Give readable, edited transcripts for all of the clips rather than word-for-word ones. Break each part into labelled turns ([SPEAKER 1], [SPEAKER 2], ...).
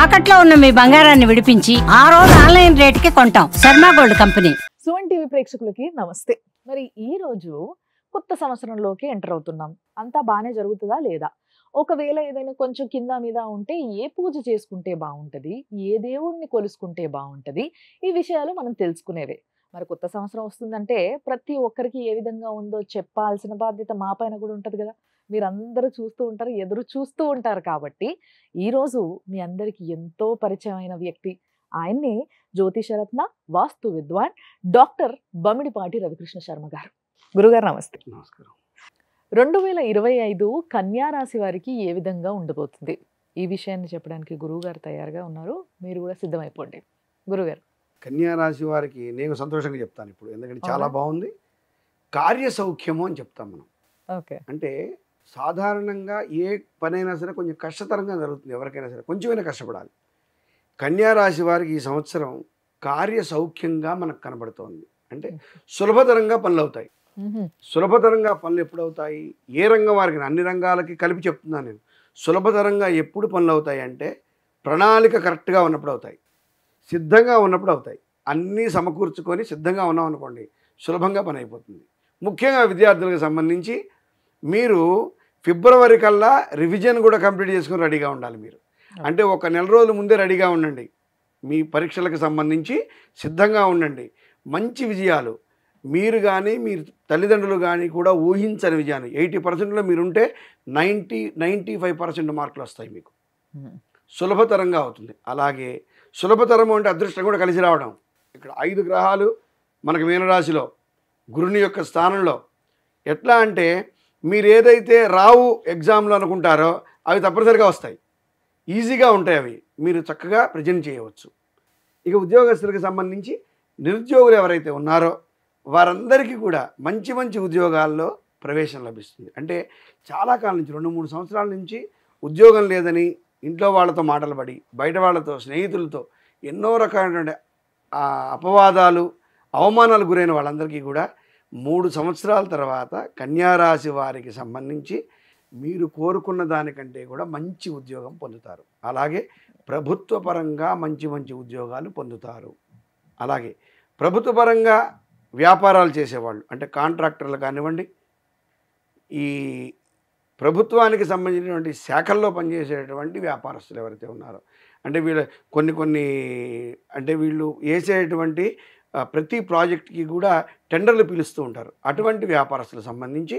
[SPEAKER 1] తాకట్లో ఉన్న మీ బంగారాన్ని విడిపించి ఆ రోజు ఆన్లైన్ రేటుకి కొంటాం. Sharma gold company.
[SPEAKER 2] Suman TV ప్రేక్షకులకి నమస్తే. మరి ఈ రోజు కొత్త సంవత్సరంలోకి ఎంటర్ అవుతున్నాం. అంతా బానే జరుగుతుందా లేదా? ఒకవేళ ఏదైనా కొంచెం కింద మీద ఉంటే ఏ పూజ చేసుకుంటే బాగుంటది, ఏ దేవుణ్ణి కొలుసుకుంటే బాగుంటది, ఈ విషయాలు మనం తెలుసుకునేవే. మరి కొత్త సంవత్సరం వస్తుందంటే ప్రతి ఒక్కరికి ఏ విధంగా ఉందో చెప్పాల్సిన బాధ్యత మా పైన కూడా ఉంటది కదా. మీరందరూ చూస్తూ ఉంటారు, ఎదురు చూస్తూ ఉంటారు. కాబట్టి ఈరోజు మీ అందరికీ ఎంతో పరిచయమైన వ్యక్తి, ఆయన్ని జ్యోతిషరత్న, వాస్తు విద్వాన్ డాక్టర్ బమిడిపాటి రవికృష్ణ శర్మ గారు. గురుగారు నమస్తే.
[SPEAKER 3] నమస్కారం.
[SPEAKER 2] 2025 కన్యా రాశి వారికి ఏ విధంగా ఉండబోతుంది, ఈ విషయాన్ని చెప్పడానికి గురువు గారు తయారుగా ఉన్నారు. మీరు కూడా సిద్ధమైపోండి. గురుగారు.
[SPEAKER 3] కన్యా రాశి వారికి నేను సంతోషంగా చెప్తాను ఇప్పుడు, ఎందుకంటే చాలా
[SPEAKER 2] అవునా?
[SPEAKER 3] బాగుంది. కార్య సౌఖ్యము అని చెప్తాం మనం.
[SPEAKER 2] ఓకే.
[SPEAKER 3] అంటే సాధారణంగా ఏ పనైనా సరే కొంచెం కష్టతరంగా జరుగుతుంది. ఎవరికైనా సరే కొంచెమైనా కష్టపడాలి. కన్యా రాశి వారికి ఈ సంవత్సరం కార్య సౌఖ్యంగా మనకు కనబడుతోంది. అంటే సులభతరంగా పనులు అవుతాయి. సులభతరంగా పనులు ఎప్పుడు అవుతాయి? ఏ రంగం వారికి, అన్ని రంగాలకి కలిపి చెప్తున్నాను నేను. సులభతరంగా ఎప్పుడు పనులు అవుతాయి అంటే ప్రణాళిక కరెక్ట్గా ఉన్నప్పుడు అవుతాయి, సిద్ధంగా ఉన్నప్పుడు అవుతాయి. అన్నీ సమకూర్చుకొని సిద్ధంగా ఉన్నాం అనుకోండి, సులభంగా పని అయిపోతుంది. ముఖ్యంగా విద్యార్థులకు సంబంధించి మీరు ఫిబ్రవరి కల్లా రివిజన్ కూడా కంప్లీట్ చేసుకొని రెడీగా ఉండాలి. మీరు అంటే ఒక నెల రోజుల ముందే రెడీగా ఉండండి. మీ పరీక్షలకు సంబంధించి సిద్ధంగా ఉండండి. మంచి విజయాలు మీరు కానీ మీ తల్లిదండ్రులు కానీ కూడా ఊహించని విజయాలు. 80%లో మీరుంటే 95% మార్కులు వస్తాయి మీకు. సులభతరంగా అవుతుంది. అలాగే సులభతరం అంటే అదృష్టం కూడా కలిసి రావడం. ఇక్కడ 5 గ్రహాలు మనకు మీనరాశిలో గురుని యొక్క స్థానంలో. ఎట్లా అంటే మీరు ఏదైతే రావు ఎగ్జామ్లో అనుకుంటారో అవి తప్పనిసరిగా వస్తాయి. ఈజీగా ఉంటాయి అవి, మీరు చక్కగా ప్రజెంట్ చేయవచ్చు. ఇక ఉద్యోగస్తులకు సంబంధించి నిరుద్యోగులు ఎవరైతే ఉన్నారో వారందరికీ కూడా మంచి మంచి ఉద్యోగాల్లో ప్రవేశం లభిస్తుంది. అంటే చాలా కాలం నుంచి 2-3 సంవత్సరాల నుంచి ఉద్యోగం లేదని ఇంట్లో వాళ్ళతో మాటలు పడి, బయట వాళ్ళతో, స్నేహితులతో ఎన్నో రకాలైన అపవాదాలు, అవమానాలు గురైన వాళ్ళందరికీ కూడా 3 సంవత్సరాల తర్వాత కన్యారాశి వారికి సంబంధించి మీరు కోరుకున్న దానికంటే కూడా మంచి ఉద్యోగం పొందుతారు. అలాగే ప్రభుత్వ పరంగా మంచి మంచి ఉద్యోగాలు పొందుతారు. అలాగే ప్రభుత్వ పరంగా వ్యాపారాలు చేసేవాళ్ళు, అంటే కాంట్రాక్టర్లు కానివ్వండి, ఈ ప్రభుత్వానికి సంబంధించినటువంటి శాఖల్లో పనిచేసేటువంటి వ్యాపారస్తులు ఎవరైతే ఉన్నారో, అంటే వీళ్ళు కొన్ని అంటే వీళ్ళు వేసేటువంటి ప్రతి ప్రాజెక్ట్కి కూడా టెండర్లు పిలుస్తూ ఉంటారు. అటువంటి వ్యాపారస్తులకు సంబంధించి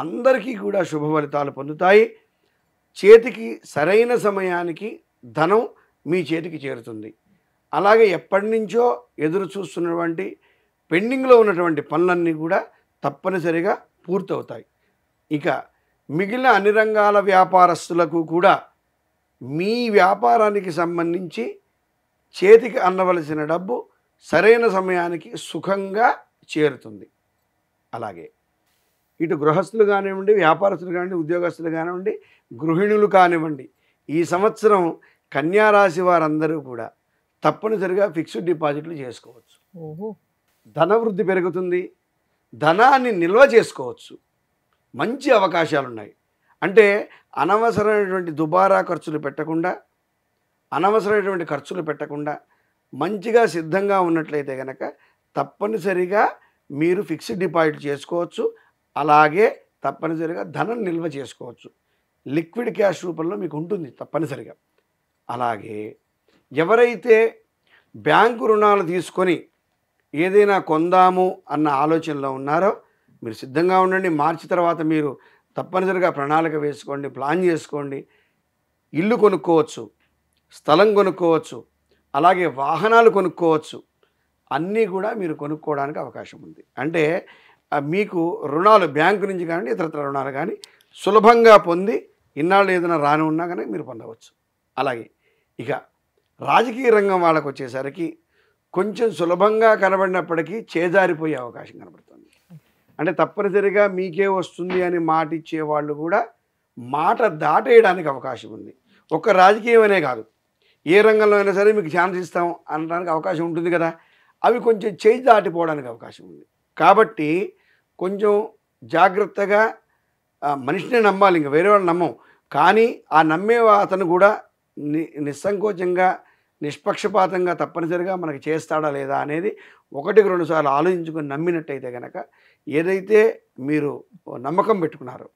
[SPEAKER 3] అందరికీ కూడా శుభ ఫలితాలు పొందుతాయి. చేతికి సరైన సమయానికి ధనం మీ చేతికి చేరుతుంది. అలాగే ఎప్పటి నుంచో ఎదురు చూస్తున్నటువంటి పెండింగ్లో ఉన్నటువంటి పనులన్నీ కూడా తప్పనిసరిగా పూర్తవుతాయి. ఇక మిగిలిన అన్ని రంగాల వ్యాపారస్తులకు కూడా మీ వ్యాపారానికి సంబంధించి చేతికి అందవలసిన డబ్బు సరైన సమయానికి సుఖంగా చేరుతుంది. అలాగే ఇటు గృహస్థులు కానివ్వండి, వ్యాపారస్తులు కానివ్వండి, ఉద్యోగస్తులు కానివ్వండి, గృహిణులు కానివ్వండి, ఈ సంవత్సరం కన్యారాశి వారందరూ కూడా తప్పనిసరిగా ఫిక్స్డ్ డిపాజిట్లు చేసుకోవచ్చు. ధనవృద్ధి పెరుగుతుంది. ధనాన్ని నిల్వ చేసుకోవచ్చు. మంచి అవకాశాలు ఉన్నాయి. అంటే అనవసరమైనటువంటి దుబారా ఖర్చులు పెట్టకుండా, అనవసరమైనటువంటి ఖర్చులు పెట్టకుండా మంచిగా సిద్ధంగా ఉన్నట్లయితే కనుక తప్పనిసరిగా మీరు ఫిక్స్డ్ డిపాజిట్ చేసుకోవచ్చు. అలాగే తప్పనిసరిగా ధనం నిల్వ చేసుకోవచ్చు. లిక్విడ్ క్యాష్ రూపంలో మీకు ఉంటుంది తప్పనిసరిగా. అలాగే ఎవరైతే బ్యాంకు రుణాలు తీసుకొని ఏదైనా కొందాము అన్న ఆలోచనలో ఉన్నారో మీరు సిద్ధంగా ఉండండి. మార్చి తర్వాత మీరు తప్పనిసరిగా ప్రణాళిక వేసుకోండి, ప్లాన్ చేసుకోండి. ఇల్లు కొనుక్కోవచ్చు, స్థలం కొనుక్కోవచ్చు, అలాగే వాహనాలు కొనుక్కోవచ్చు. అన్నీ కూడా మీరు కొనుక్కోవడానికి అవకాశం ఉంది. అంటే మీకు రుణాలు బ్యాంకు నుంచి కానీ ఇతరత్ర రుణాలు కానీ సులభంగా పొంది ఇన్నాళ్ళు ఏదైనా రాని ఉన్నా కానీ మీరు పొందవచ్చు. అలాగే ఇక రాజకీయ రంగం వాళ్ళకు వచ్చేసరికి కొంచెం సులభంగా కనబడినప్పటికీ చేజారిపోయే అవకాశం కనబడుతుంది. అంటే తప్పనిసరిగా మీకే వస్తుంది అని మాట ఇచ్చేవాళ్ళు కూడా మాట దాటేయడానికి అవకాశం ఉంది. ఒక్క రాజకీయమనే కాదు, ఏ రంగంలో అయినా సరే మీకు ఛాన్స్ ఇస్తాం అనడానికి అవకాశం ఉంటుంది కదా, అవి కొంచెం చేయి దాటిపోవడానికి అవకాశం ఉంది. కాబట్టి కొంచెం జాగ్రత్తగా మనిషిని నమ్మాలి, ఇంకా వేరే వాళ్ళు నమ్మం. కానీ ఆ నమ్మే అతను కూడా నిస్సంకోచంగా నిష్పక్షపాతంగా తప్పనిసరిగా మనకి చేస్తాడా లేదా అనేది ఒకటికి రెండు సార్లు ఆలోచించుకొని నమ్మినట్టయితే కనుక ఏదైతే మీరు నమ్మకం పెట్టుకున్నారో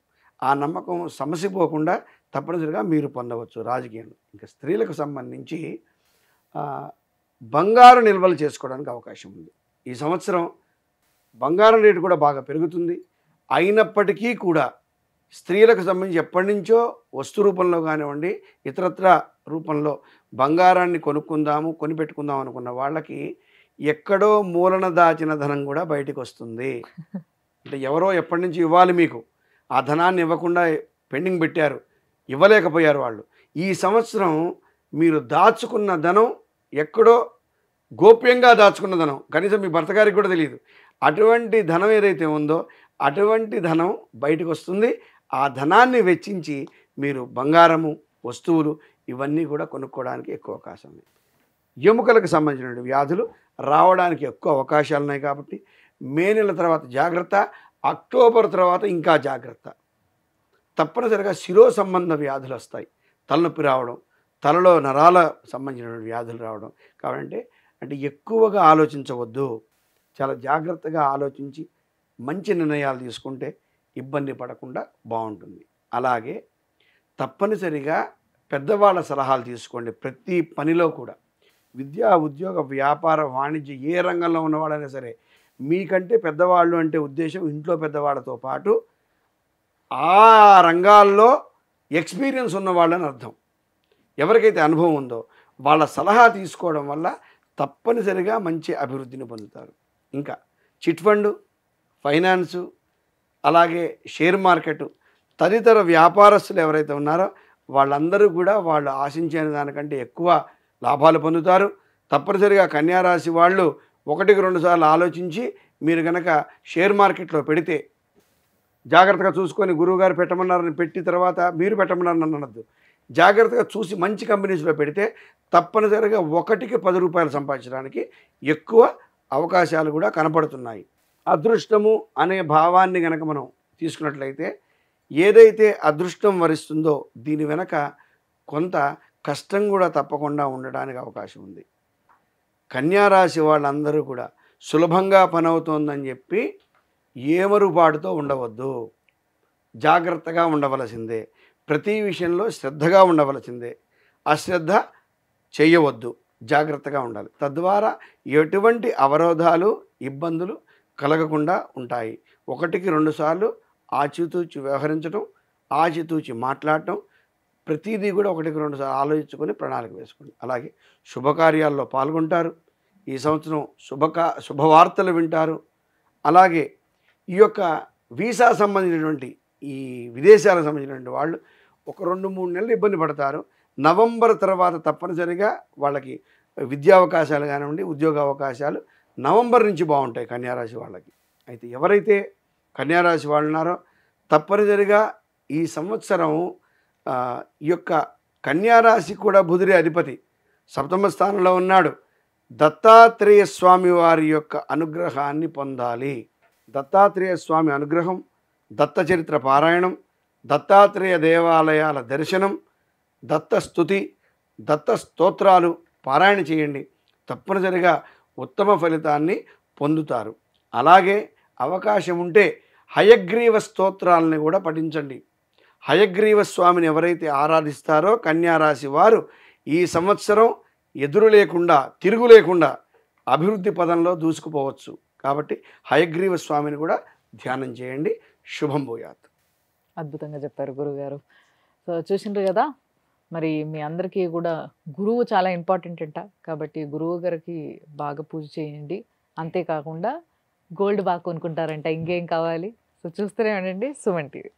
[SPEAKER 3] ఆ నమ్మకం సమసిపోకుండా తప్పనిసరిగా మీరు పొందవచ్చు రాజకీయంలో. ఇంకా స్త్రీలకు సంబంధించి బంగారు నిల్వలు చేసుకోవడానికి అవకాశం ఉంది. ఈ సంవత్సరం బంగారం రేటు కూడా బాగా పెరుగుతుంది. అయినప్పటికీ కూడా స్త్రీలకు సంబంధించి ఎప్పటి నుంచో వస్తు రూపంలో కానివ్వండి ఇతరత్ర రూపంలో బంగారాన్ని కొనిపెట్టుకుందాం అనుకున్న వాళ్ళకి ఎక్కడో మూలన దాచిన ధనం కూడా బయటికి వస్తుంది. అంటే ఎవరో ఎప్పటి నుంచి ఇవ్వాలి మీకు, ఆ ధనాన్ని ఇవ్వకుండా పెండింగ్ పెట్టారు, ఇవ్వలేకపోయారు వాళ్ళు. ఈ సంవత్సరం మీరు దాచుకున్న ధనం ఎక్కడో గోప్యంగా దాచుకున్న ధనం కనీసం మీ భర్త గారికి కూడా తెలియదు. అటువంటి ధనం ఏదైతే ఉందో అటువంటి ధనం బయటకు వస్తుంది. ఆ ధనాన్ని వెచ్చించి మీరు బంగారము వస్తువులు ఇవన్నీ కూడా కొనుక్కోవడానికి ఎక్కువ అవకాశం ఉంది. ఎముకలకు సంబంధించిన వ్యాధులు రావడానికి ఎక్కువ అవకాశాలు ఉన్నాయి. కాబట్టి మే నెల తర్వాత జాగ్రత్త, అక్టోబర్ తర్వాత ఇంకా జాగ్రత్త. తప్పనిసరిగా శిరో సంబంధ వ్యాధులు వస్తాయి. తలనొప్పి రావడం, తలలో నరాల సంబంధించిన వ్యాధులు రావడం. కాబట్టి అంటే ఎక్కువగా ఆలోచించవద్దు, చాలా జాగ్రత్తగా ఆలోచించి మంచి నిర్ణయాలు తీసుకుంటే ఇబ్బంది పడకుండా బాగుంటుంది. అలాగే తప్పనిసరిగా పెద్దవాళ్ళ సలహాలు తీసుకోండి ప్రతి పనిలో కూడా. విద్యా ఉద్యోగ వ్యాపార వాణిజ్య ఏ రంగంలో ఉన్నవాళ్ళైనా సరే మీకంటే పెద్దవాళ్ళు అంటే ఉద్దేశం ఇంట్లో పెద్దవాళ్ళతో పాటు ఆ రంగాల్లో ఎక్స్పీరియన్స్ ఉన్నవాళ్ళని అర్థం. ఎవరికైతే అనుభవం ఉందో వాళ్ళ సలహా తీసుకోవడం వల్ల తప్పనిసరిగా మంచి అభివృద్ధిని పొందుతారు. ఇంకా చిట్ ఫండ్, ఫైనాన్సు, అలాగే షేర్ మార్కెట్ తదితర వ్యాపారస్తులు ఎవరైతే ఉన్నారో వాళ్ళందరూ కూడా వాళ్ళు ఆశించిన దానికంటే ఎక్కువ లాభాలు పొందుతారు. తప్పనిసరిగా కన్యారాశి వాళ్ళు ఒకటికి రెండు సార్లు ఆలోచించి మీరు కనుక షేర్ మార్కెట్లో పెడితే జాగ్రత్తగా చూసుకొని గురువుగారు పెట్టమన్నారని పెట్టి తర్వాత మీరు పెట్టమన్నారని అనద్దు. జాగ్రత్తగా చూసి మంచి కంపెనీస్లో పెడితే తప్పనిసరిగా ఒకటికి 10 రూపాయలు సంపాదించడానికి ఎక్కువ అవకాశాలు కూడా కనపడుతున్నాయి. అదృష్టము అనే భావాన్ని కనుక మనం తీసుకున్నట్లయితే ఏదైతే అదృష్టం వరిస్తుందో దీని వెనక కొంత కష్టం కూడా తప్పకుండా ఉండడానికి అవకాశం ఉంది. కన్యారాశి వాళ్ళందరూ కూడా సులభంగా పని అవుతోందని చెప్పి ఏమరుపాటుతో ఉండవద్దు, జాగ్రత్తగా ఉండవలసిందే. ప్రతి విషయంలో శ్రద్ధగా ఉండవలసిందే. అశ్రద్ధ చేయవద్దు, జాగ్రత్తగా ఉండాలి. తద్వారా ఎటువంటి అవరోధాలు ఇబ్బందులు కలగకుండా ఉంటాయి. ఒకటికి రెండు సార్లు ఆచితూచి వ్యవహరించడం, ఆచితూచి మాట్లాడటం, ప్రతిదీ కూడా ఒకటికి రెండు సార్లు ఆలోచించుకొని ప్రణాళిక వేసుకోండి. అలాగే శుభకార్యాల్లో పాల్గొంటారు. ఈ సంవత్సరం శుభవార్తలు వింటారు. అలాగే ఈ యొక్క వీసా సంబంధించినటువంటి ఈ విదేశాలకు సంబంధించినటువంటి వాళ్ళు ఒక 2-3 నెలలు ఇబ్బంది పడతారు. నవంబర్ తర్వాత తప్పనిసరిగా వాళ్ళకి విద్యా అవకాశాలు కానివ్వండి, ఉద్యోగ అవకాశాలు నవంబర్ నుంచి బాగుంటాయి కన్యారాశి వాళ్ళకి. అయితే ఎవరైతే కన్యారాశి వాళ్ళు ఉన్నారో తప్పనిసరిగా ఈ సంవత్సరం ఈ యొక్క కన్యారాశి కూడా బుధుడి అధిపతి సప్తమ స్థానంలో ఉన్నాడు. దత్తాత్రేయ స్వామి వారి యొక్క అనుగ్రహాన్ని పొందాలి. దత్తాత్రేయ స్వామి అనుగ్రహం, దత్త చరిత్ర పారాయణం, దత్తాత్రేయ దేవాలయాల దర్శనం, దత్త స్తుతి, దత్త స్తోత్రాలు పారాయణ చేయండి. తప్పనిసరిగా ఉత్తమ ఫలితాన్ని పొందుతారు. అలాగే అవకాశం ఉంటే హయగ్రీవ స్తోత్రాలని కూడా పఠించండి. హయగ్రీవ స్వామిని ఎవరైతే ఆరాధిస్తారో కన్యారాశి వారు ఈ సంవత్సరం ఎదురు లేకుండా తిరుగు లేకుండా అభివృద్ధి పదంలో దూసుకుపోవచ్చు. కాబట్టి హయగ్రీవ స్వామిని కూడా ధ్యానం చేయండి. శుభం భూయాత్.
[SPEAKER 2] అద్భుతంగా చెప్పారు గురుగారు. సో చూసిండ్రు కదా, మరి మీ అందరికీ కూడా గురువు చాలా ఇంపార్టెంట్ అంట. కాబట్టి గురువు గారికి బాగా పూజ చేయండి. అంతేకాకుండా గోల్డ్ బాగా కొనుక్కుంటారంట. ఇంకేం కావాలి? సో చూస్తూనే ఉండండి సుమన్ టీవీ.